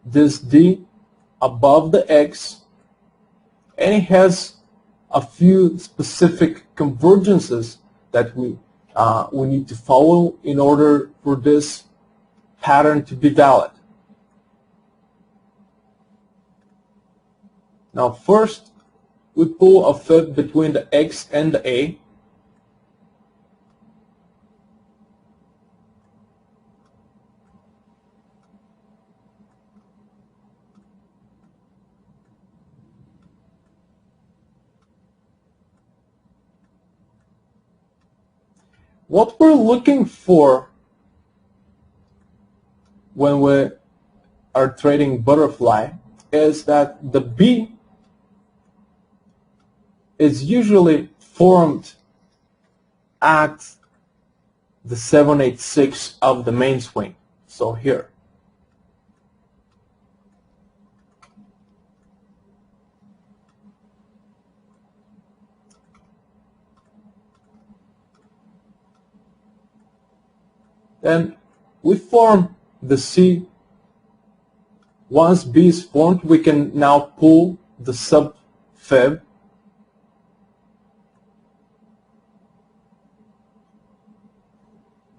this D above the X, and it has a few specific convergences that we need to follow in order for this pattern to be valid. Now first, we pull a fib between the X and the A. What we're looking for when we are trading butterfly is that the B is usually formed at the 786 of the main swing. So here. Then we form the C. Once B is formed, we can now pull the sub-fib.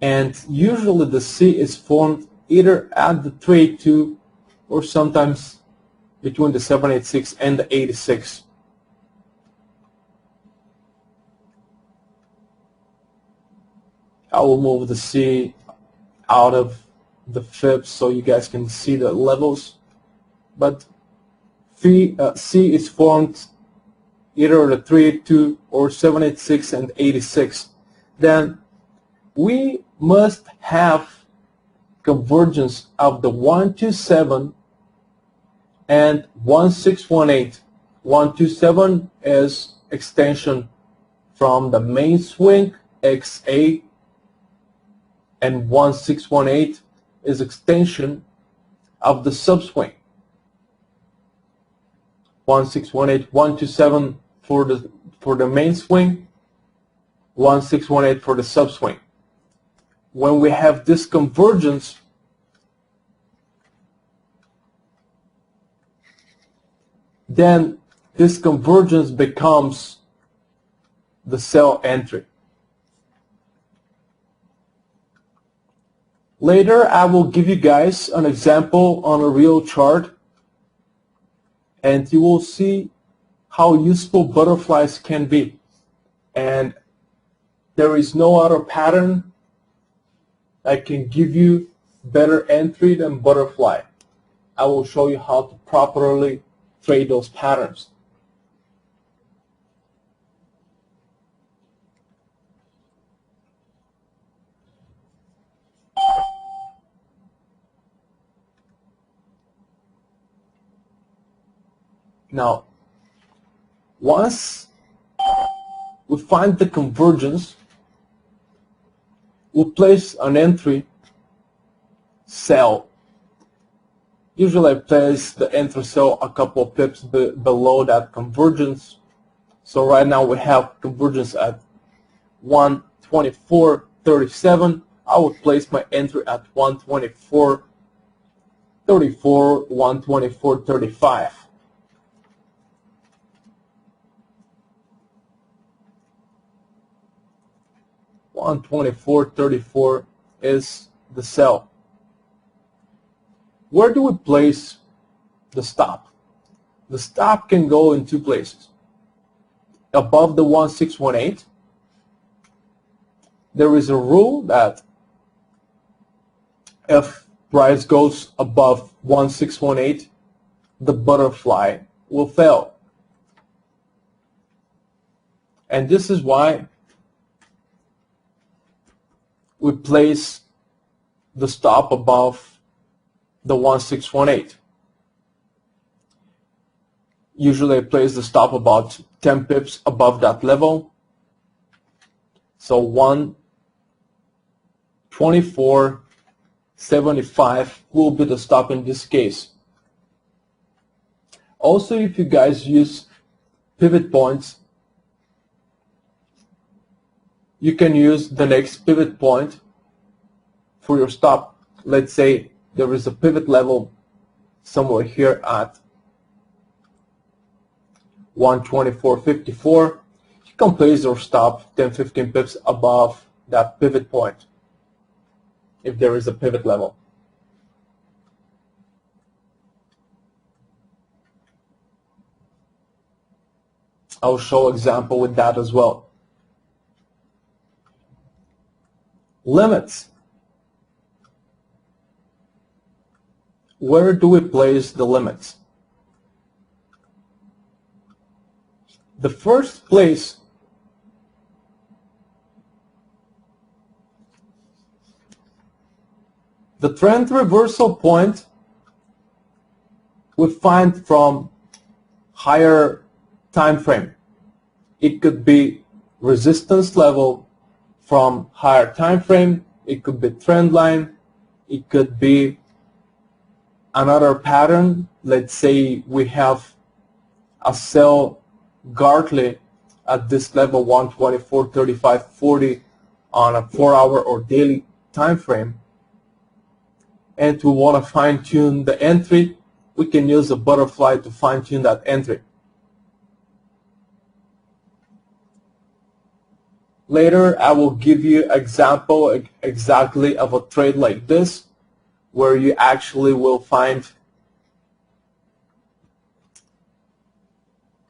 And usually the C is formed either at the 382 or sometimes between the 786 and the 86. I will move the C out of the fib so you guys can see the levels, but C is formed either the 382 or 786 and 86. Then we must have convergence of the 127 and 1618. 127 is extension from the main swing XA, and 1618 is extension of the subswing. 1618, 127 for the main swing, 1618 for the subswing. When we have this convergence, then this convergence becomes the sell entry. Later, I will give you guys an example on a real chart, and you will see how useful butterflies can be. And there is no other pattern that can give you better entry than butterfly. I will show you how to properly trade those patterns. Now, once we find the convergence, we'll place an entry, sell. Usually I place the entry sell a couple of pips below that convergence. So right now we have convergence at 124.37. I would place my entry at 124.34, 124.35. $124.34 is the sell. Where do we place the stop? The stop can go in two places. Above the 1618, there is a rule that if price goes above 1618, the butterfly will fail. And this is why we place the stop above the 1618. Usually I place the stop about 10 pips above that level. So 124.75 will be the stop in this case. Also, if you guys use pivot points, you can use the next pivot point for your stop. Let's say there is a pivot level somewhere here at 124.54. You can place your stop 10-15 pips above that pivot point if there is a pivot level. I'll show example with that as well. Limits. Where do we place the limits? The first place the trend reversal point we find from higher time frame. It could be resistance level from higher time frame, it could be trend line, it could be another pattern. Let's say we have a sell Gartley at this level 124.35.40 on a 4-hour or daily time frame, and we want to fine-tune the entry. We can use a butterfly to fine-tune that entry. Later, I will give you an example exactly of a trade like this, where you actually will find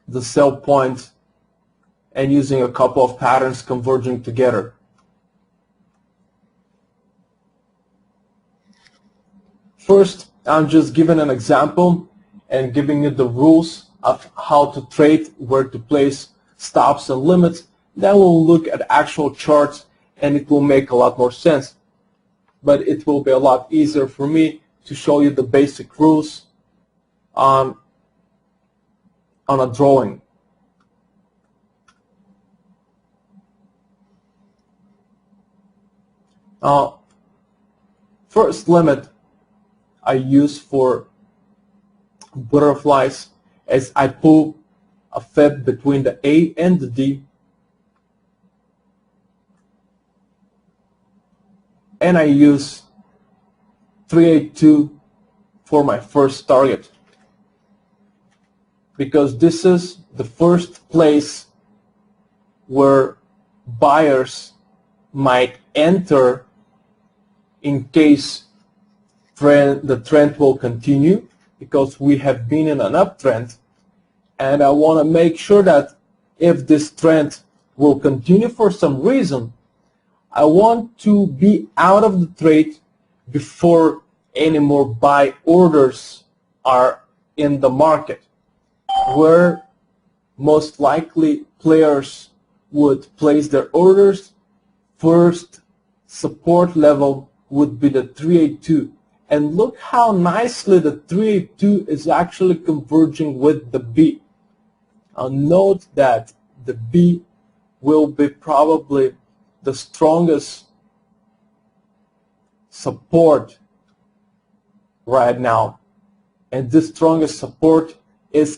the sell point and using a couple of patterns converging together. First, I'm just giving an example and giving you the rules of how to trade, where to place stops and limits. Then we'll look at actual charts and it will make a lot more sense. But it will be a lot easier for me to show you the basic rules on a drawing. First limit I use for butterflies is I pull a fib between the A and the D, and I use 382 for my first target, because this is the first place where buyers might enter in case the trend will continue, because we have been in an uptrend, and I want to make sure that if this trend will continue for some reason, I want to be out of the trade before any more buy orders are in the market, where most likely players would place their orders. First support level would be the 382, and look how nicely the 382 is actually converging with the B. I'll note that the B will be probably the strongest support right now, and this strongest support is